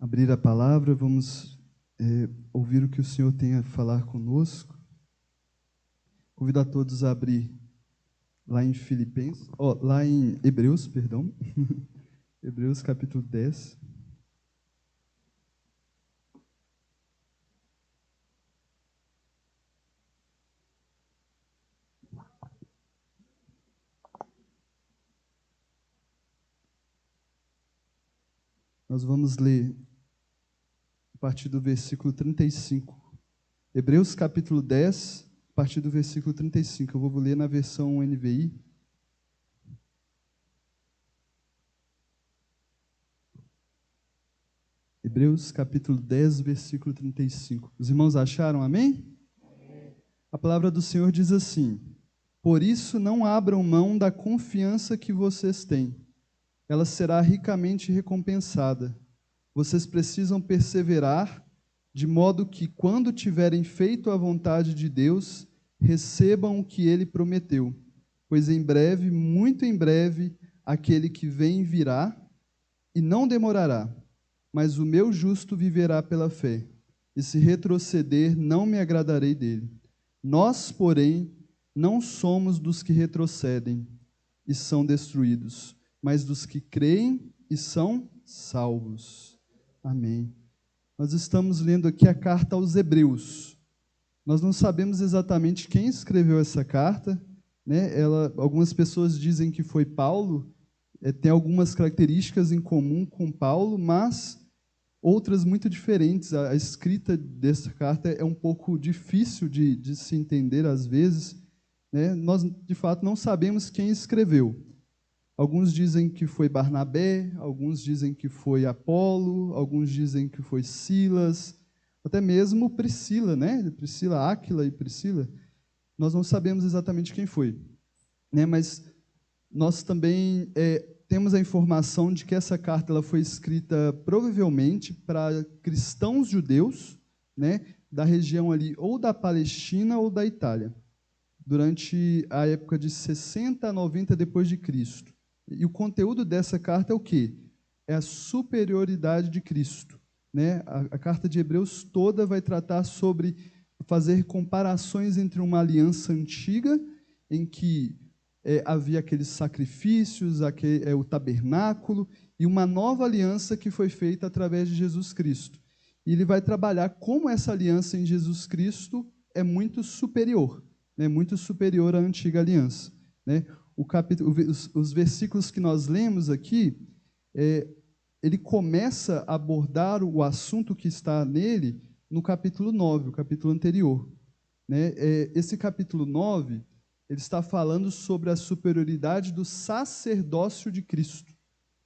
abrir a palavra, vamos ouvir o que o Senhor tem a falar conosco. Convido a todos a abrir lá em Hebreus, perdão. Hebreus capítulo 10. Nós vamos ler a partir do versículo 35. Hebreus capítulo 10, a partir do versículo 35. Eu vou ler na versão NVI. Hebreus capítulo 10, versículo 35. Os irmãos acharam, amém? A palavra do Senhor diz assim: por isso não abram mão da confiança que vocês têm. Ela será ricamente recompensada. Vocês precisam perseverar, de modo que, quando tiverem feito a vontade de Deus, recebam o que Ele prometeu. Pois em breve, muito em breve, aquele que vem virá, e não demorará. Mas o meu justo viverá pela fé, e se retroceder, não me agradarei dele. Nós, porém, não somos dos que retrocedem e são destruídos, mas dos que creem e são salvos. Amém. Nós estamos lendo aqui a carta aos Hebreus. Nós não sabemos exatamente quem escreveu essa carta, né? Algumas pessoas dizem que foi Paulo, tem algumas características em comum com Paulo, mas outras muito diferentes. A escrita dessa carta é um pouco difícil de se entender às vezes, né? Nós, de fato, não sabemos quem escreveu. Alguns dizem que foi Barnabé, alguns dizem que foi Apolo, alguns dizem que foi Silas, até mesmo Priscila, né? Priscila, Áquila e Priscila. Nós não sabemos exatamente quem foi, né? Mas nós também temos a informação de que essa carta ela foi escrita provavelmente para cristãos judeus, né? Da região ali ou da Palestina ou da Itália, durante a época de 60 a 90 depois de Cristo. E o conteúdo dessa carta é o quê? É a superioridade de Cristo, né? A carta de Hebreus toda vai tratar sobre fazer comparações entre uma aliança antiga, em que havia aqueles sacrifícios, o tabernáculo, e uma nova aliança que foi feita através de Jesus Cristo. E ele vai trabalhar como essa aliança em Jesus Cristo é muito superior, né? Muito superior à antiga aliança, né? Os versículos que nós lemos aqui, ele começa a abordar o assunto que está nele no capítulo 9, o capítulo anterior, né? Esse capítulo 9, ele está falando sobre a superioridade do sacerdócio de Cristo,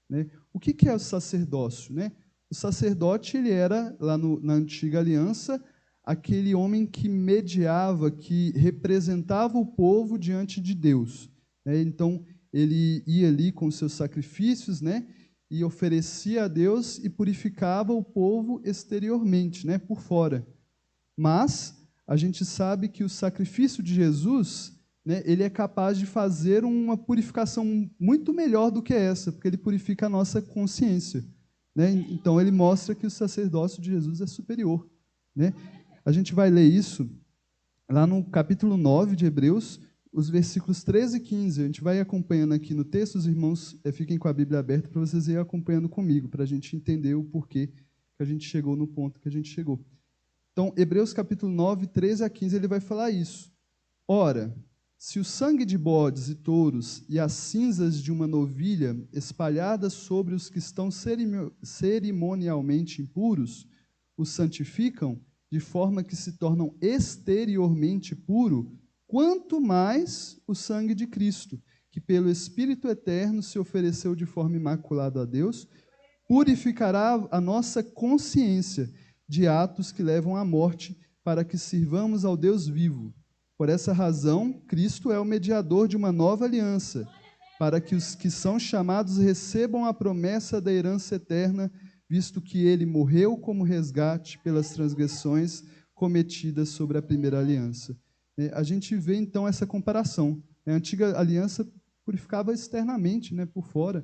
né? O que é o sacerdócio, né? O sacerdote, ele era, lá na antiga aliança, aquele homem que mediava, que representava o povo diante de Deus. Então, ele ia ali com seus sacrifícios, né, e oferecia a Deus e purificava o povo exteriormente, né, por fora. Mas a gente sabe que o sacrifício de Jesus, né, ele é capaz de fazer uma purificação muito melhor do que essa, porque ele purifica a nossa consciência, né? Então, ele mostra que o sacerdócio de Jesus é superior, né? A gente vai ler isso lá no capítulo 9 de Hebreus, os versículos 13 e 15, a gente vai acompanhando aqui no texto, os irmãos fiquem com a Bíblia aberta para vocês irem acompanhando comigo, para a gente entender o porquê que a gente chegou no ponto que a gente chegou. Então, Hebreus capítulo 9, 13 a 15, ele vai falar isso. Ora, se o sangue de bodes e touros e as cinzas de uma novilha espalhadas sobre os que estão cerimonialmente impuros os santificam, de forma que se tornam exteriormente puro, quanto mais o sangue de Cristo, que pelo Espírito Eterno se ofereceu de forma imaculada a Deus, purificará a nossa consciência de atos que levam à morte, para que sirvamos ao Deus vivo. Por essa razão, Cristo é o mediador de uma nova aliança, para que os que são chamados recebam a promessa da herança eterna, visto que ele morreu como resgate pelas transgressões cometidas sobre a primeira aliança. A gente vê, então, essa comparação. A antiga aliança purificava externamente, né, por fora,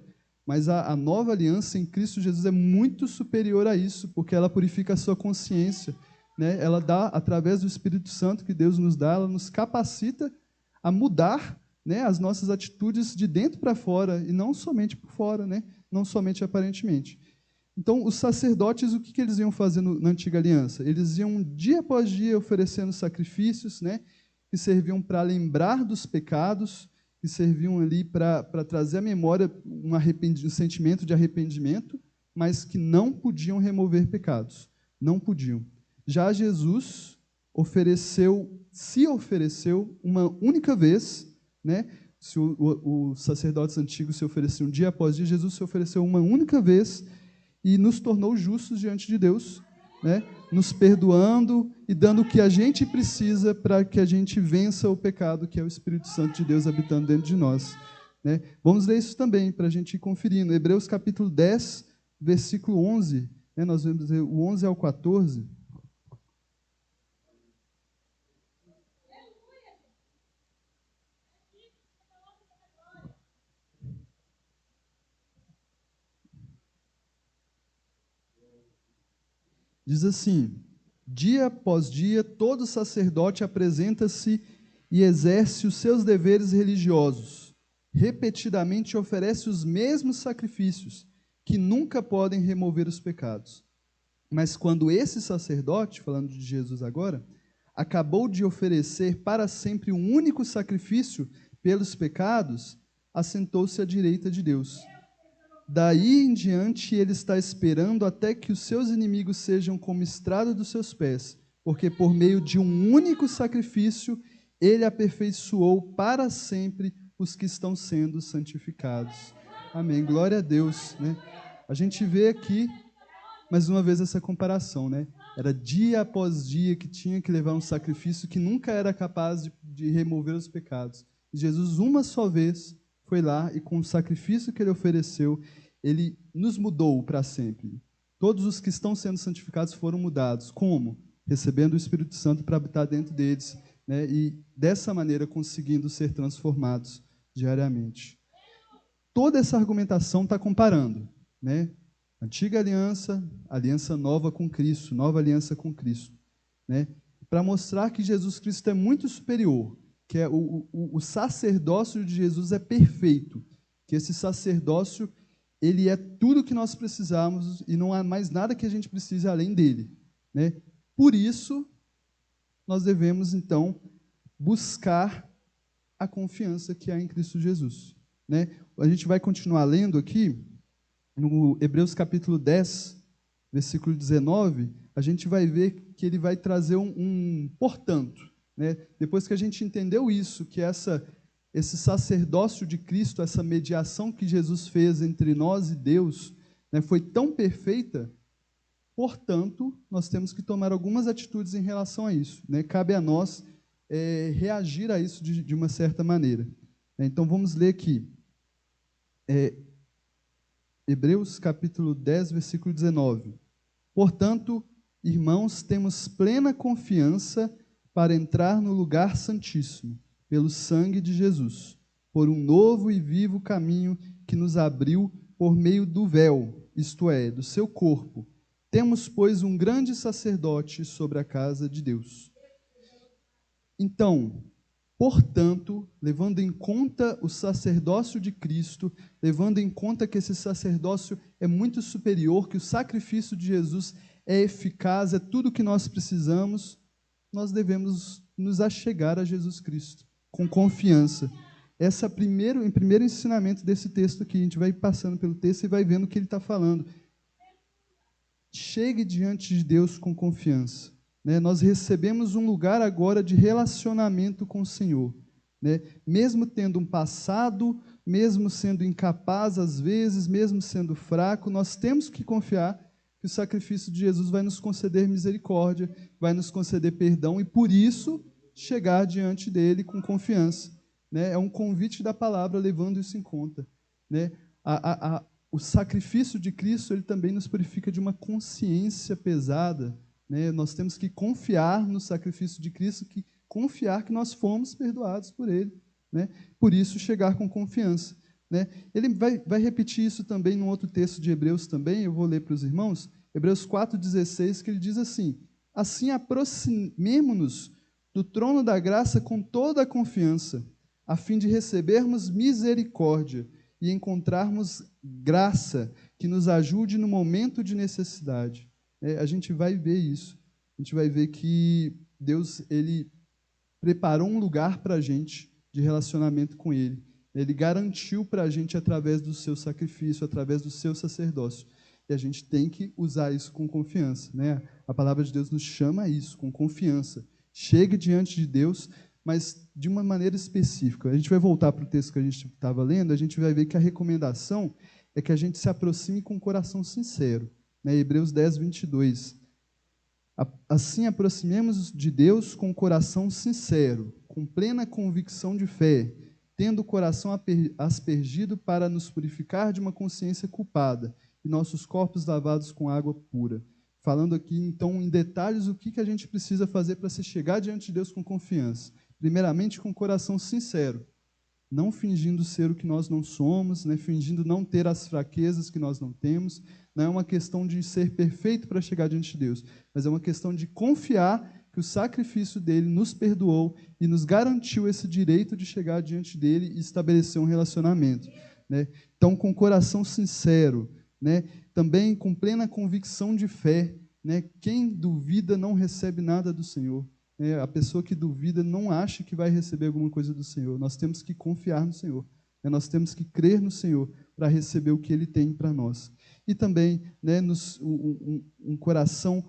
mas a nova aliança em Cristo Jesus é muito superior a isso, porque ela purifica a sua consciência, né? Ela dá, através do Espírito Santo que Deus nos dá, ela nos capacita a mudar, né, as nossas atitudes de dentro para fora, e não somente por fora, né? Não somente aparentemente. Então, os sacerdotes, o que eles iam fazer na antiga aliança? Eles iam, dia após dia, oferecendo sacrifícios, né, que serviam para lembrar dos pecados, que serviam ali para trazer à memória um sentimento de arrependimento, mas que não podiam remover pecados. Não podiam. Já Jesus se ofereceu uma única vez, né? Se os sacerdotes antigos se ofereciam dia após dia, Jesus se ofereceu uma única vez e nos tornou justos diante de Deus, né? Nos perdoando e dando o que a gente precisa para que a gente vença o pecado, que é o Espírito Santo de Deus habitando dentro de nós, né? Vamos ler isso também, para a gente ir conferindo. Hebreus capítulo 10, versículo 11, né? Nós vamos ler o 11 ao 14. Diz assim: dia após dia, todo sacerdote apresenta-se e exerce os seus deveres religiosos. Repetidamente oferece os mesmos sacrifícios, que nunca podem remover os pecados. Mas quando esse sacerdote, falando de Jesus agora, acabou de oferecer para sempre um único sacrifício pelos pecados, assentou-se à direita de Deus. Daí em diante ele está esperando até que os seus inimigos sejam como estrada dos seus pés, porque por meio de um único sacrifício ele aperfeiçoou para sempre os que estão sendo santificados. Amém. Glória a Deus, né? A gente vê aqui mais uma vez essa comparação, né? Era dia após dia que tinha que levar um sacrifício que nunca era capaz de remover os pecados. E Jesus, uma só vez, foi lá e com o sacrifício que ele ofereceu, ele nos mudou para sempre. Todos os que estão sendo santificados foram mudados. Como? Recebendo o Espírito Santo para habitar dentro deles, né? E dessa maneira conseguindo ser transformados diariamente. Toda essa argumentação está comparando, né? Antiga aliança, aliança nova com Cristo, nova aliança com Cristo, né? Para mostrar que Jesus Cristo é muito superior, que é o sacerdócio de Jesus é perfeito, que esse sacerdócio ele é tudo que nós precisamos e não há mais nada que a gente precise além dele, né? Por isso, nós devemos, então, buscar a confiança que há em Cristo Jesus, né? A gente vai continuar lendo aqui, no Hebreus capítulo 10, versículo 19, a gente vai ver que ele vai trazer portanto, né? Depois que a gente entendeu isso, que esse sacerdócio de Cristo, essa mediação que Jesus fez entre nós e Deus, né, foi tão perfeita, portanto, nós temos que tomar algumas atitudes em relação a isso, né? Cabe a nós reagir a isso de uma certa maneira. Então, vamos ler aqui. Hebreus capítulo 10, versículo 19. Portanto, irmãos, temos plena confiança para entrar no lugar santíssimo, pelo sangue de Jesus, por um novo e vivo caminho que nos abriu por meio do véu, isto é, do seu corpo. Temos, pois, um grande sacerdote sobre a casa de Deus. Então, portanto, levando em conta o sacerdócio de Cristo, levando em conta que esse sacerdócio é muito superior, que o sacrifício de Jesus é eficaz, é tudo o que nós precisamos, nós devemos nos achegar a Jesus Cristo com confiança. Esse é o primeiro ensinamento desse texto aqui. A gente vai passando pelo texto e vai vendo o que ele está falando. Chegue diante de Deus com confiança. Né? Nós recebemos um lugar agora de relacionamento com o Senhor. Né? Mesmo tendo um passado, mesmo sendo incapaz às vezes, mesmo sendo fraco, nós temos que confiar que o sacrifício de Jesus vai nos conceder misericórdia, vai nos conceder perdão e, por isso, chegar diante dele com confiança. Né? É um convite da palavra levando isso em conta. Né? O sacrifício de Cristo ele também nos purifica de uma consciência pesada. Né? Nós temos que confiar no sacrifício de Cristo, confiar que nós fomos perdoados por Ele. Né? Por isso, chegar com confiança. né? Ele vai repetir isso também num outro texto de Hebreus também, eu vou ler para os irmãos, Hebreus 4,16, que ele diz assim: assim aproximemo-nos do trono da graça com toda a confiança, a fim de recebermos misericórdia e encontrarmos graça que nos ajude no momento de necessidade. A gente vai ver isso. A gente vai ver que Deus, ele preparou um lugar para a gente de relacionamento com Ele. Ele garantiu para a gente através do seu sacrifício, através do seu sacerdócio. E a gente tem que usar isso com confiança, né? A palavra de Deus nos chama a isso, com confiança. Chegue diante de Deus, mas de uma maneira específica. A gente vai voltar para o texto que a gente estava lendo, a gente vai ver que a recomendação é que a gente se aproxime com o coração sincero. Né? Hebreus 10, 22. Assim aproximemos de Deus com o coração sincero, com plena convicção de fé, tendo o coração aspergido para nos purificar de uma consciência culpada e nossos corpos lavados com água pura. Falando aqui, então, em detalhes, o que a gente precisa fazer para se chegar diante de Deus com confiança. Primeiramente, com o coração sincero, não fingindo ser o que nós não somos, né? Fingindo não ter as fraquezas que nós não temos. Não é uma questão de ser perfeito para chegar diante de Deus, mas é uma questão de confiar que o sacrifício dele nos perdoou e nos garantiu esse direito de chegar diante dele e estabelecer um relacionamento, né? Então, com o coração sincero, né? Também com plena convicção de fé, né? Quem duvida não recebe nada do Senhor. A pessoa que duvida não acha que vai receber alguma coisa do Senhor. Nós temos que confiar no Senhor. Nós temos que crer no Senhor para receber o que Ele tem para nós. E também, né, um coração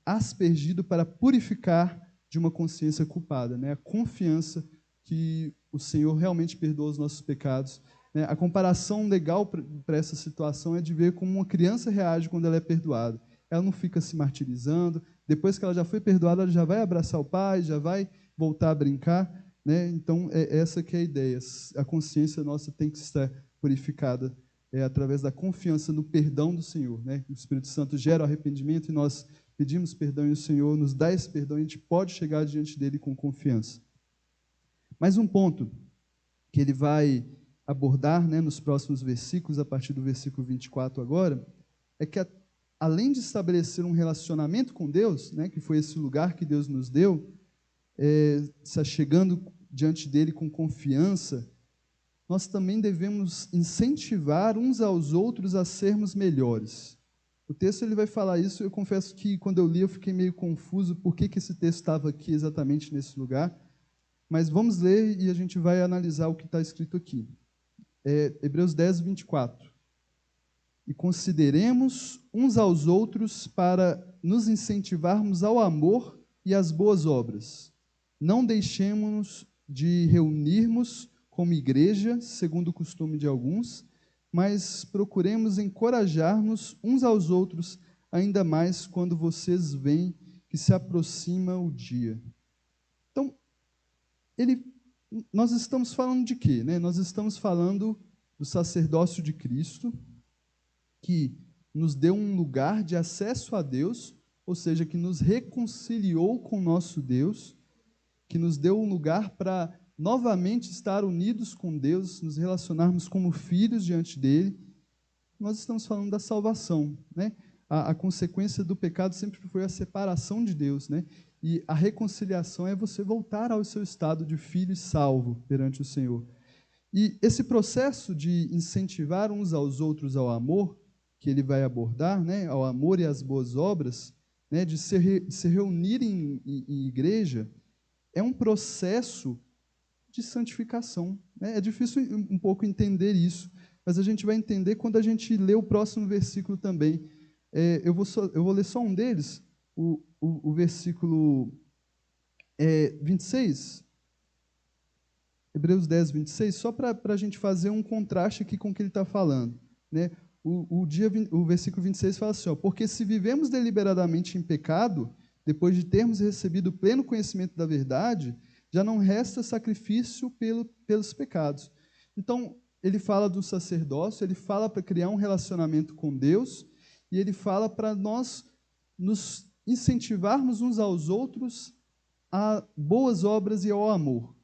aspergido para purificar de uma consciência culpada. Né? A confiança que o Senhor realmente perdoa os nossos pecados. Né? A comparação legal para essa situação é de ver como uma criança reage quando ela é perdoada. Ela não fica se martirizando. Depois que ela já foi perdoada, ela já vai abraçar o pai, já vai voltar a brincar, né? Então, essa que é a ideia. A consciência nossa tem que estar purificada através da confiança no perdão do Senhor, né? O Espírito Santo gera o arrependimento e nós pedimos perdão e o Senhor nos dá esse perdão e a gente pode chegar diante dele com confiança. Mais um ponto que ele vai abordar, né, nos próximos versículos, a partir do versículo 24 agora, é que além de estabelecer um relacionamento com Deus, né, que foi esse lugar que Deus nos deu, chegando diante dele com confiança, nós também devemos incentivar uns aos outros a sermos melhores. O texto ele vai falar isso, eu confesso que quando eu li eu fiquei meio confuso por que esse texto estava aqui exatamente nesse lugar, mas vamos ler e a gente vai analisar o que está escrito aqui. Hebreus 10, 24. E consideremos uns aos outros para nos incentivarmos ao amor e às boas obras. Não deixemos de reunirmos como igreja, segundo o costume de alguns, mas procuremos encorajar-nos uns aos outros, ainda mais quando vocês veem que se aproxima o dia. Então, nós estamos falando de quê? Né? Nós estamos falando do sacerdócio de Cristo, que nos deu um lugar de acesso a Deus, ou seja, que nos reconciliou com o nosso Deus, que nos deu um lugar para novamente estar unidos com Deus, nos relacionarmos como filhos diante dele. Nós estamos falando da salvação, né? A consequência do pecado sempre foi a separação de Deus, né? E a reconciliação é você voltar ao seu estado de filho e salvo perante o Senhor. E esse processo de incentivar uns aos outros ao amor, que ele vai abordar, né, ao amor e às boas obras, né, de se reunir em igreja, é um processo de santificação. Né? É difícil um pouco entender isso, mas a gente vai entender quando a gente lê o próximo versículo também. Eu vou ler só um deles, o versículo 26, Hebreus 10, 26, só para a gente fazer um contraste aqui com o que ele está falando. Né? O versículo 26 fala assim, porque se vivemos deliberadamente em pecado, depois de termos recebido o pleno conhecimento da verdade, já não resta sacrifício pelos pecados. Então, ele fala do sacerdócio, ele fala para criar um relacionamento com Deus, e ele fala para nós nos incentivarmos uns aos outros a boas obras e ao amor.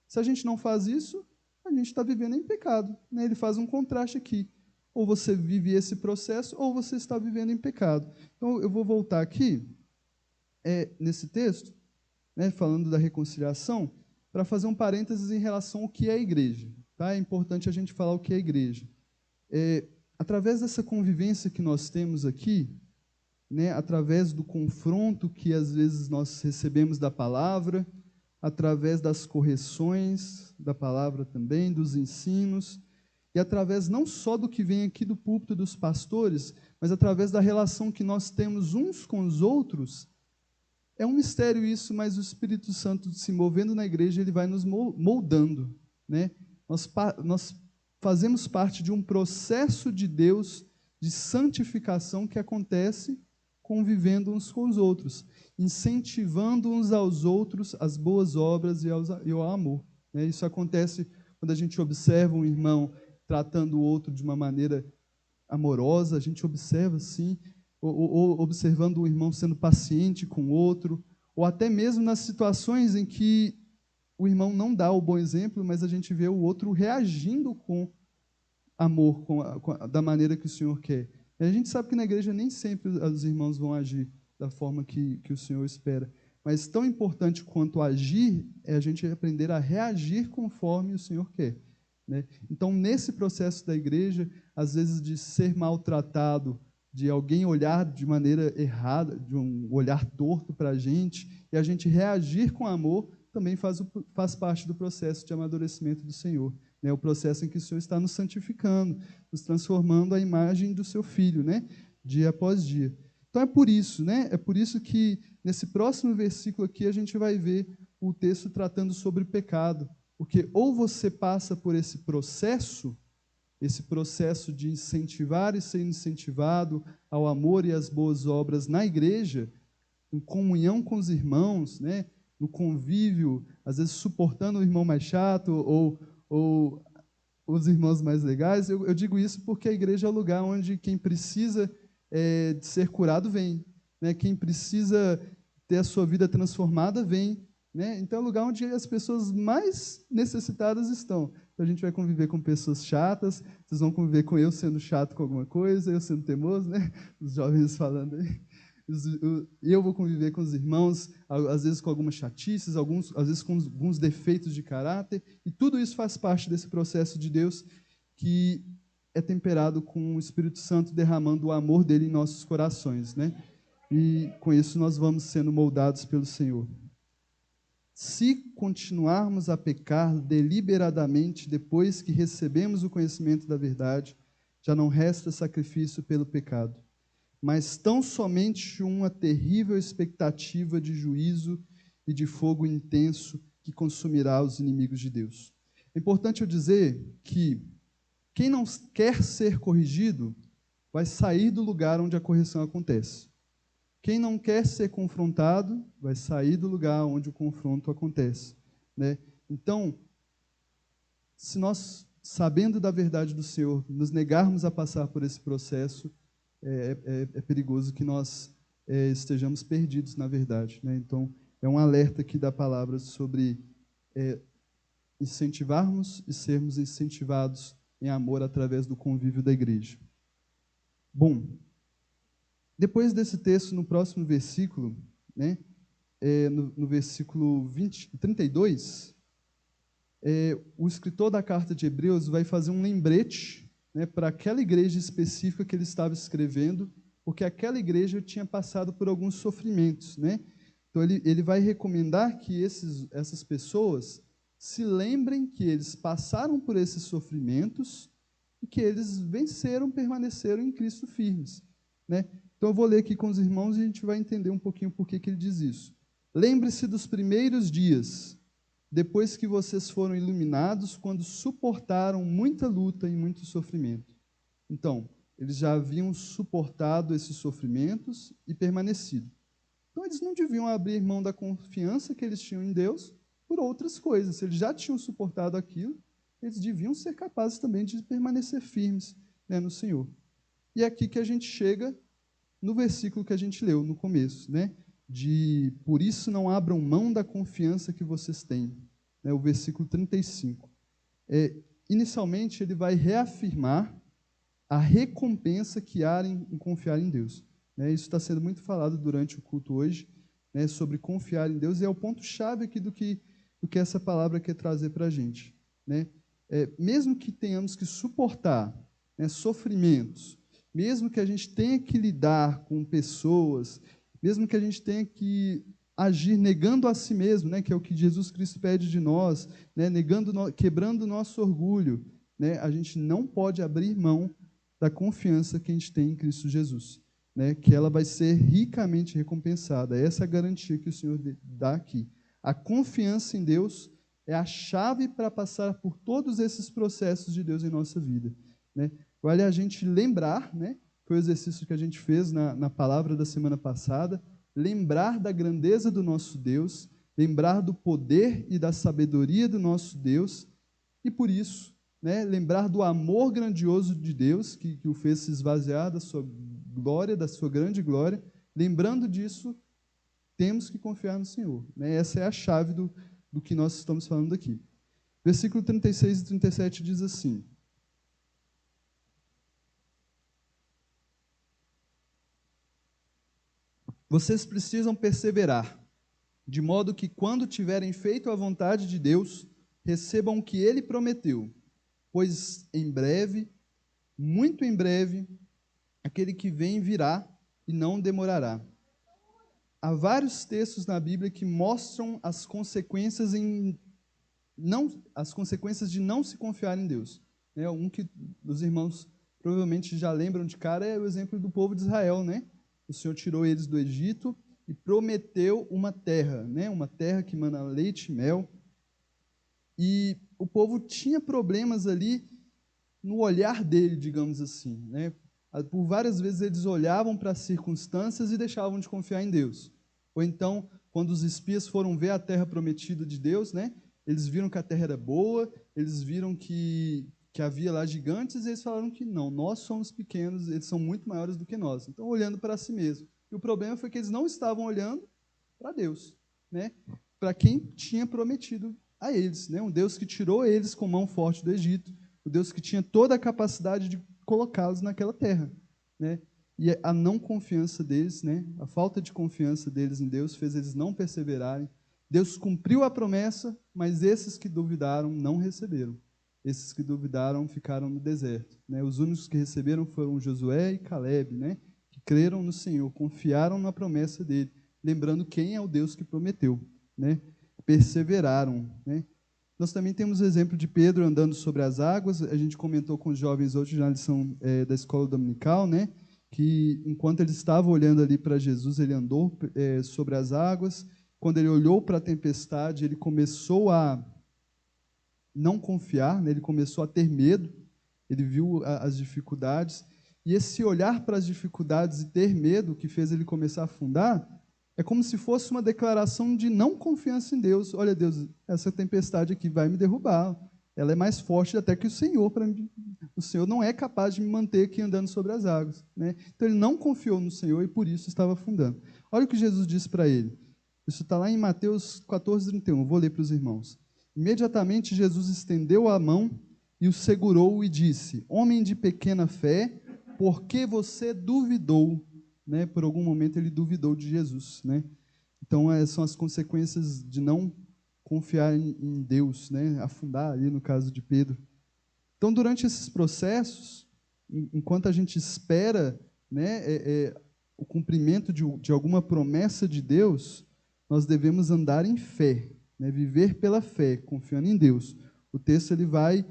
Se a gente não faz isso, a gente está vivendo em pecado, né? Ele faz um contraste aqui. Ou você vive esse processo, ou você está vivendo em pecado. Então, eu vou voltar aqui, nesse texto, né, falando da reconciliação, para fazer um parênteses em relação ao que é a igreja. Tá? É importante a gente falar o que é a igreja. Através dessa convivência que nós temos aqui, né, através do confronto que às vezes nós recebemos da palavra, através das correções da palavra também, dos ensinos, e através não só do que vem aqui do púlpito dos pastores, mas através da relação que nós temos uns com os outros. É um mistério isso, mas o Espírito Santo se movendo na igreja, ele vai nos moldando, né? Nós fazemos parte de um processo de Deus de santificação que acontece convivendo uns com os outros, incentivando uns aos outros as boas obras e ao amor, né? Isso acontece quando a gente observa um irmão tratando o outro de uma maneira amorosa, a gente observa assim, ou observando o irmão sendo paciente com o outro, ou até mesmo nas situações em que o irmão não dá o bom exemplo, mas a gente vê o outro reagindo com amor, da maneira que o Senhor quer. E a gente sabe que na igreja nem sempre os irmãos vão agir da forma que o Senhor espera, mas tão importante quanto agir é a gente aprender a reagir conforme o Senhor quer, né? Então, nesse processo da igreja, às vezes de ser maltratado, de alguém olhar de maneira errada, de um olhar torto para a gente, e a gente reagir com amor, também faz parte do processo de amadurecimento do Senhor, né? O processo em que o Senhor está nos santificando, nos transformando à imagem do seu Filho, né? Dia após dia. Então, é por isso, né? É por isso que, nesse próximo versículo aqui, a gente vai ver o texto tratando sobre pecado. Porque ou você passa por esse processo de incentivar e ser incentivado ao amor e às boas obras na igreja, em comunhão com os irmãos, né, no convívio, às vezes suportando o irmão mais chato ou os irmãos mais legais. Eu digo isso porque a igreja é o lugar onde quem precisa de ser curado vem, né, quem precisa ter a sua vida transformada vem, né? Então, é o lugar onde as pessoas mais necessitadas estão. Então, a gente vai conviver com pessoas chatas, vocês vão conviver com eu sendo chato com alguma coisa, eu sendo teimoso, né? Os jovens falando aí. E eu vou conviver com os irmãos, às vezes com algumas chatices, às vezes com alguns defeitos de caráter, e tudo isso faz parte desse processo de Deus que é temperado com o Espírito Santo derramando o amor dele em nossos corações, né? E com isso nós vamos sendo moldados pelo Senhor. Se continuarmos a pecar deliberadamente depois que recebemos o conhecimento da verdade, já não resta sacrifício pelo pecado, mas tão somente uma terrível expectativa de juízo e de fogo intenso que consumirá os inimigos de Deus. É importante eu dizer que quem não quer ser corrigido vai sair do lugar onde a correção acontece. Quem não quer ser confrontado vai sair do lugar onde o confronto acontece, né? Então, se nós, sabendo da verdade do Senhor, nos negarmos a passar por esse processo, é perigoso que nós estejamos perdidos na verdade, né? Então, é um alerta aqui da palavra sobre incentivarmos e sermos incentivados em amor através do convívio da igreja. Bom, depois desse texto, no próximo versículo, né, no versículo 32, o escritor da carta de Hebreus vai fazer um lembrete, né, para aquela igreja específica que ele estava escrevendo, porque aquela igreja tinha passado por alguns sofrimentos, né? Então, ele vai recomendar que essas pessoas se lembrem que eles passaram por esses sofrimentos e que eles venceram, permaneceram em Cristo firmes, né? Então, eu vou ler aqui com os irmãos e a gente vai entender um pouquinho por que ele diz isso. Lembre-se dos primeiros dias, depois que vocês foram iluminados, quando suportaram muita luta e muito sofrimento. Então, eles já haviam suportado esses sofrimentos e permanecido. Então, eles não deviam abrir mão da confiança que eles tinham em Deus por outras coisas. Se eles já tinham suportado aquilo, eles deviam ser capazes também de permanecer firmes, né, no Senhor. E é aqui que a gente chega no versículo que a gente leu no começo, né? Por isso não abram mão da confiança que vocês têm, né? O versículo 35. inicialmente ele vai reafirmar a recompensa que há em confiar em Deus. Né? Isso está sendo muito falado durante o culto hoje, né, sobre confiar em Deus, e é o ponto-chave aqui do que essa palavra quer trazer para a gente. Né? Mesmo que tenhamos que suportar, né, sofrimentos, mesmo que a gente tenha que lidar com pessoas, mesmo que a gente tenha que agir negando a si mesmo, né, que é o que Jesus Cristo pede de nós, né, quebrando o nosso orgulho, né, a gente não pode abrir mão da confiança que a gente tem em Cristo Jesus, né, que ela vai ser ricamente recompensada. Essa é a garantia que o Senhor dá aqui. A confiança em Deus é a chave para passar por todos esses processos de Deus em nossa vida. Né? Vale a gente lembrar, né, foi o exercício que a gente fez na palavra da semana passada, lembrar da grandeza do nosso Deus, lembrar do poder e da sabedoria do nosso Deus, e por isso, né, lembrar do amor grandioso de Deus, que o fez se esvaziar da sua glória, da sua grande glória. Lembrando disso, temos que confiar no Senhor. Né? Essa é a chave do que nós estamos falando aqui. Versículo 36 e 37 diz assim: vocês precisam perseverar, de modo que, quando tiverem feito a vontade de Deus, recebam o que Ele prometeu, pois em breve, muito em breve, aquele que vem virá e não demorará. Há vários textos na Bíblia que mostram as consequências de não se confiar em Deus. Um que os irmãos provavelmente já lembram de cara é o exemplo do povo de Israel, né? O Senhor tirou eles do Egito e prometeu uma terra, né? Uma terra que mana leite e mel. E o povo tinha problemas ali no olhar dele, digamos assim, né? Por várias vezes eles olhavam para as circunstâncias e deixavam de confiar em Deus. Ou então, quando os espias foram ver a terra prometida de Deus, né? Eles viram que a terra era boa, eles viram que havia lá gigantes, e eles falaram que não, nós somos pequenos, eles são muito maiores do que nós. Então, olhando para si mesmo. E o problema foi que eles não estavam olhando para Deus, né? Para quem tinha prometido a eles, né? Um Deus que tirou eles com mão forte do Egito, o Deus que tinha toda a capacidade de colocá-los naquela terra, né? E a não confiança deles, né? A falta de confiança deles em Deus fez eles não perseverarem. Deus cumpriu a promessa, mas esses que duvidaram não receberam. Esses que duvidaram ficaram no deserto, né? Os únicos que receberam foram Josué e Caleb, né? Que creram no Senhor, confiaram na promessa dele, lembrando quem é o Deus que prometeu, né? Perseveraram, né? Nós também temos o exemplo de Pedro andando sobre as águas. A gente comentou com os jovens hoje na lição da escola dominical, né? Que enquanto ele estava olhando ali para Jesus, ele andou sobre as águas. Quando ele olhou para a tempestade, ele começou a não confiar, né? Ele começou a ter medo, ele viu as dificuldades, e esse olhar para as dificuldades e ter medo que fez ele começar a afundar, é como se fosse uma declaração de não confiança em Deus. Olha, Deus, essa tempestade aqui vai me derrubar, ela é mais forte até que o Senhor, o Senhor não é capaz de me manter aqui andando sobre as águas, né? Então ele não confiou no Senhor e por isso estava afundando. Olha o que Jesus disse para ele, isso está lá em Mateus 14:31, vou ler para os irmãos. Imediatamente Jesus estendeu a mão e o segurou e disse: homem de pequena fé, por que você duvidou? Né? Por algum momento ele duvidou de Jesus. Né? Então, são as consequências de não confiar em Deus, né? Afundar ali no caso de Pedro. Então, durante esses processos, enquanto a gente espera, né, o cumprimento de alguma promessa de Deus, nós devemos andar em fé, né, viver pela fé, confiando em Deus. O texto ele vai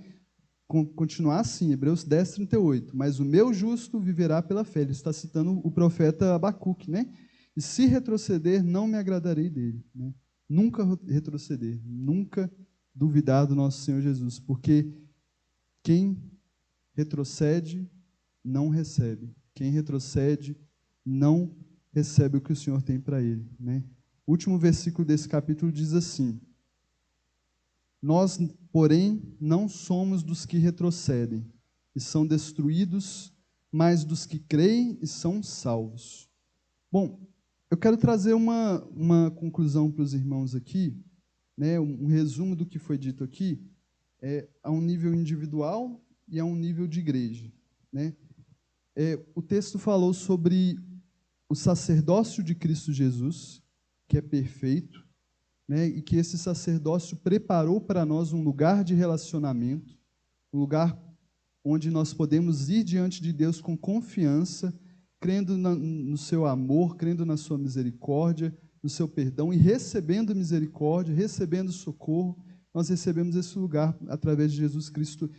continuar assim, Hebreus 10:38. Mas o meu justo viverá pela fé. Ele está citando o profeta Abacuque, né? E se retroceder, não me agradarei dele. Né? Nunca retroceder, nunca duvidar do nosso Senhor Jesus, porque quem retrocede não recebe. Quem retrocede não recebe o que o Senhor tem para ele. Né? O último versículo desse capítulo diz assim: nós, porém, não somos dos que retrocedem e são destruídos, mas dos que creem e são salvos. Bom, eu quero trazer uma conclusão para os irmãos aqui, né, um resumo do que foi dito aqui. a um nível individual e a um nível de igreja, né? O texto falou sobre o sacerdócio de Cristo Jesus, que é perfeito, né? E que esse sacerdócio preparou para nós um lugar de relacionamento, um lugar onde nós podemos ir diante de Deus com confiança, crendo no seu amor, crendo na sua misericórdia, no seu perdão e recebendo misericórdia, recebendo socorro. Nós recebemos esse lugar através de Jesus Cristo,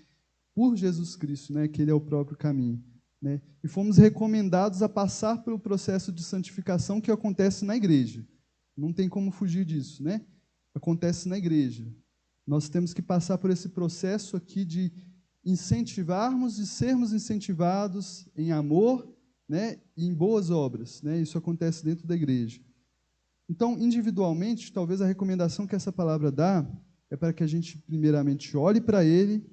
por Jesus Cristo, né, que Ele é o próprio caminho, né? E fomos recomendados a passar pelo processo de santificação que acontece na igreja. Não tem como fugir disso, né? Acontece na igreja. Nós temos que passar por esse processo aqui de incentivarmos e sermos incentivados em amor, né, e em boas obras, né? Isso acontece dentro da igreja. Então, individualmente, talvez a recomendação que essa palavra dá é para que a gente, primeiramente, olhe para Ele,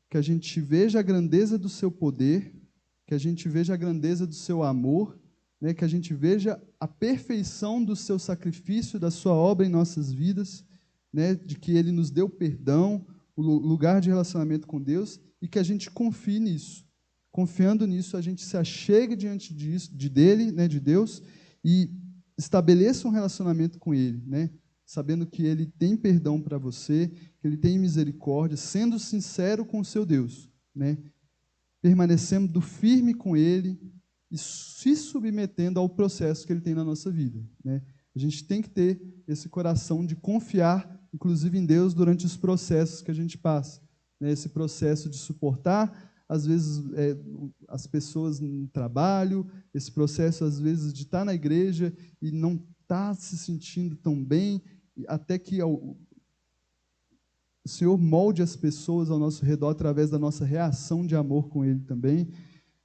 que a gente veja a grandeza do seu poder, que a gente veja a grandeza do seu amor, né, que a gente veja a perfeição do seu sacrifício, da sua obra em nossas vidas, né, de que Ele nos deu perdão, o lugar de relacionamento com Deus, e que a gente confie nisso. Confiando nisso, a gente se achegue diante dele, né, de Deus, e estabeleça um relacionamento com Ele, né, sabendo que Ele tem perdão para você, que Ele tem misericórdia, sendo sincero com o seu Deus, né, permanecendo firme com Ele e se submetendo ao processo que Ele tem na nossa vida, né. A gente tem que ter esse coração de confiar, inclusive em Deus, durante os processos que a gente passa, né, esse processo de suportar, às vezes, as pessoas no trabalho, esse processo, às vezes, de estar na igreja e não estar se sentindo tão bem, até que o Senhor molde as pessoas ao nosso redor através da nossa reação de amor com Ele também.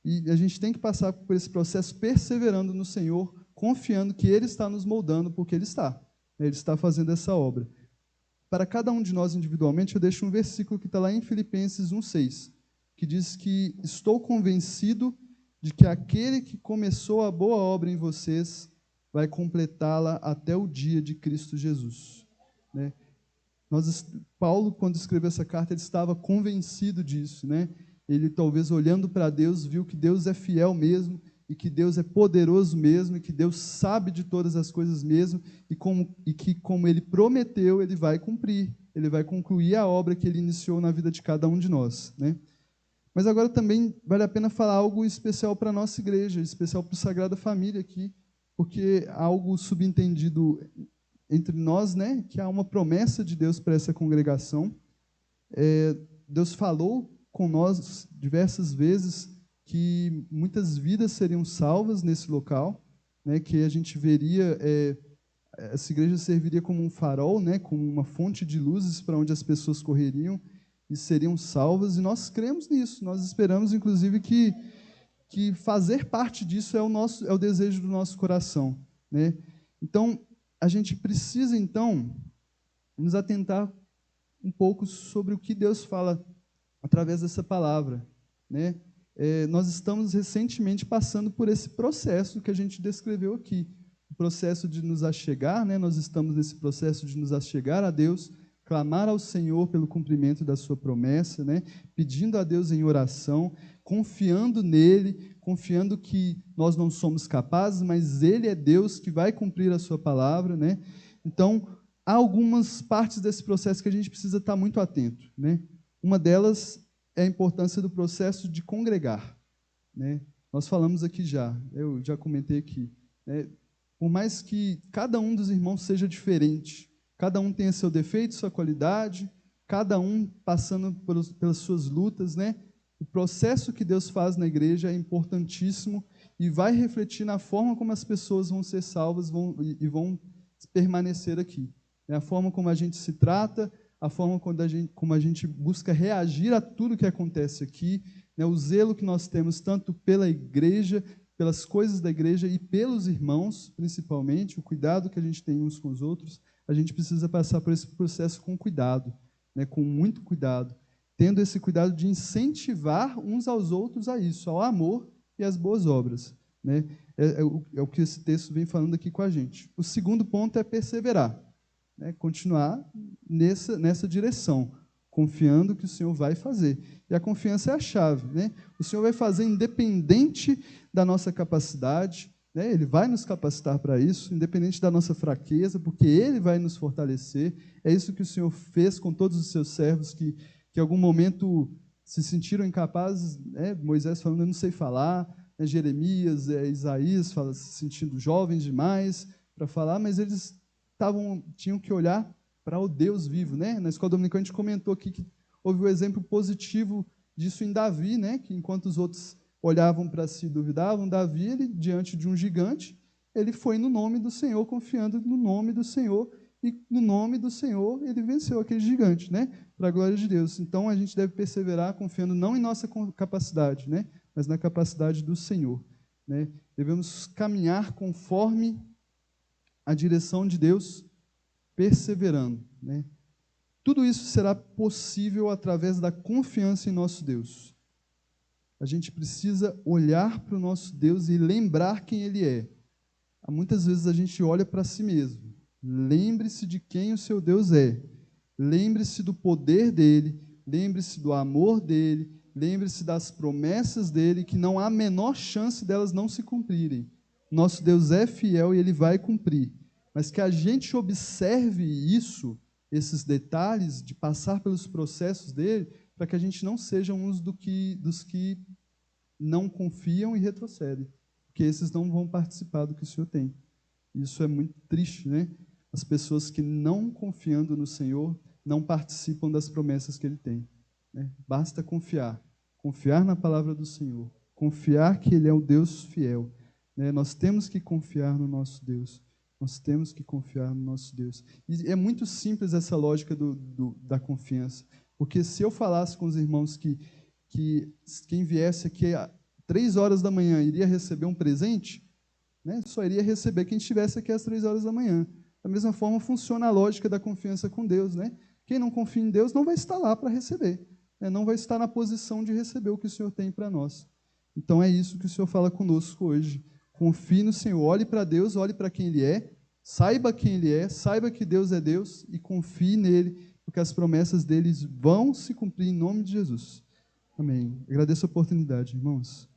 E a gente tem que passar por esse processo perseverando no Senhor, confiando que Ele está nos moldando, porque Ele está fazendo essa obra. Para cada um de nós individualmente, eu deixo um versículo que está lá em Filipenses 1,6, que diz que estou convencido de que aquele que começou a boa obra em vocês vai completá-la até o dia de Cristo Jesus, né? Paulo, quando escreveu essa carta, ele estava convencido disso, né? Ele, talvez, olhando para Deus, viu que Deus é fiel mesmo, e que Deus é poderoso mesmo, e que Deus sabe de todas as coisas mesmo, e que, como Ele prometeu, Ele vai cumprir, Ele vai concluir a obra que Ele iniciou na vida de cada um de nós, né? Mas agora também vale a pena falar algo especial para a nossa igreja, especial para o Sagrada Família aqui, porque há algo subentendido entre nós, né, que há uma promessa de Deus para essa congregação. Deus falou com nós diversas vezes que muitas vidas seriam salvas nesse local, né, que a gente veria, essa igreja serviria como um farol, né, como uma fonte de luzes para onde as pessoas correriam e seriam salvas, e nós cremos nisso. Nós esperamos, inclusive, que fazer parte disso é o desejo do nosso coração, né? Então, a gente precisa, então, nos atentar um pouco sobre o que Deus fala através dessa palavra, né? Nós estamos recentemente passando por esse processo que a gente descreveu aqui, o processo de nos achegar, né? Nós estamos nesse processo de nos achegar a Deus, clamar ao Senhor pelo cumprimento da sua promessa, né? Pedindo a Deus em oração, confiando nele, confiando que nós não somos capazes, mas Ele é Deus que vai cumprir a sua palavra, né? Então, há algumas partes desse processo que a gente precisa estar muito atento, né? Uma delas é a importância do processo de congregar, né? Nós falamos aqui eu já comentei aqui, né? Por mais que cada um dos irmãos seja diferente, cada um tenha seu defeito, sua qualidade, cada um passando pelas suas lutas, né? O processo que Deus faz na igreja é importantíssimo e vai refletir na forma como as pessoas vão ser salvas e vão permanecer aqui. É a forma como a gente se trata, a forma como a gente busca reagir a tudo que acontece aqui, né? O zelo que nós temos tanto pela igreja, pelas coisas da igreja e pelos irmãos, principalmente, o cuidado que a gente tem uns com os outros. A gente precisa passar por esse processo com cuidado, né, com muito cuidado, tendo esse cuidado de incentivar uns aos outros a isso, ao amor e às boas obras, né? É o que esse texto vem falando aqui com a gente. O segundo ponto é perseverar, né, continuar nessa direção, confiando que o Senhor vai fazer. E a confiança é a chave, né? O Senhor vai fazer independente da nossa capacidade, né? Ele vai nos capacitar para isso, independente da nossa fraqueza, porque Ele vai nos fortalecer. É isso que o Senhor fez com todos os seus servos que em algum momento se sentiram incapazes, né? Moisés falando, eu não sei falar, né? Jeremias, Isaías se sentindo jovens demais para falar, mas eles tinham que olhar para o Deus vivo, né? Na escola dominical a gente comentou aqui que houve o exemplo positivo disso em Davi, né? Que enquanto os outros olhavam para si e duvidavam, Davi, ele, diante de um gigante, ele foi no nome do Senhor, confiando no nome do Senhor, e no nome do Senhor ele venceu aquele gigante, né? Para a glória de Deus. Então a gente deve perseverar confiando não em nossa capacidade, né? Mas na capacidade do Senhor, né? Devemos caminhar conforme a direção de Deus, perseverando, né? Tudo isso será possível através da confiança em nosso Deus. A gente precisa olhar para o nosso Deus e lembrar quem Ele é. Muitas vezes a gente olha para si mesmo. Lembre-se de quem o seu Deus é. Lembre-se do poder dEle. Lembre-se do amor dEle. Lembre-se das promessas dEle, que não há a menor chance delas não se cumprirem. Nosso Deus é fiel e Ele vai cumprir. Mas que a gente observe isso, esses detalhes, de passar pelos processos dEle, para que a gente não seja uns dos que não confiam e retrocedem, porque esses não vão participar do que o Senhor tem. Isso é muito triste, né? As pessoas que não confiando no Senhor não participam das promessas que Ele tem, né? Basta confiar na palavra do Senhor, confiar que Ele é o Deus fiel, né? Nós temos que confiar no nosso Deus. Nós temos que confiar no nosso Deus. E é muito simples essa lógica da confiança. Porque se eu falasse com os irmãos que quem viesse aqui às 3 horas da manhã iria receber um presente, né, só iria receber quem estivesse aqui às 3 horas da manhã. Da mesma forma funciona a lógica da confiança com Deus, né? Quem não confia em Deus não vai estar lá para receber, né? Não vai estar na posição de receber o que o Senhor tem para nós. Então é isso que o Senhor fala conosco hoje. Confie no Senhor, olhe para Deus, olhe para quem Ele é, saiba quem Ele é, saiba que Deus é Deus e confie nele, porque as promessas deles vão se cumprir em nome de Jesus. Amém. Agradeço a oportunidade, irmãos.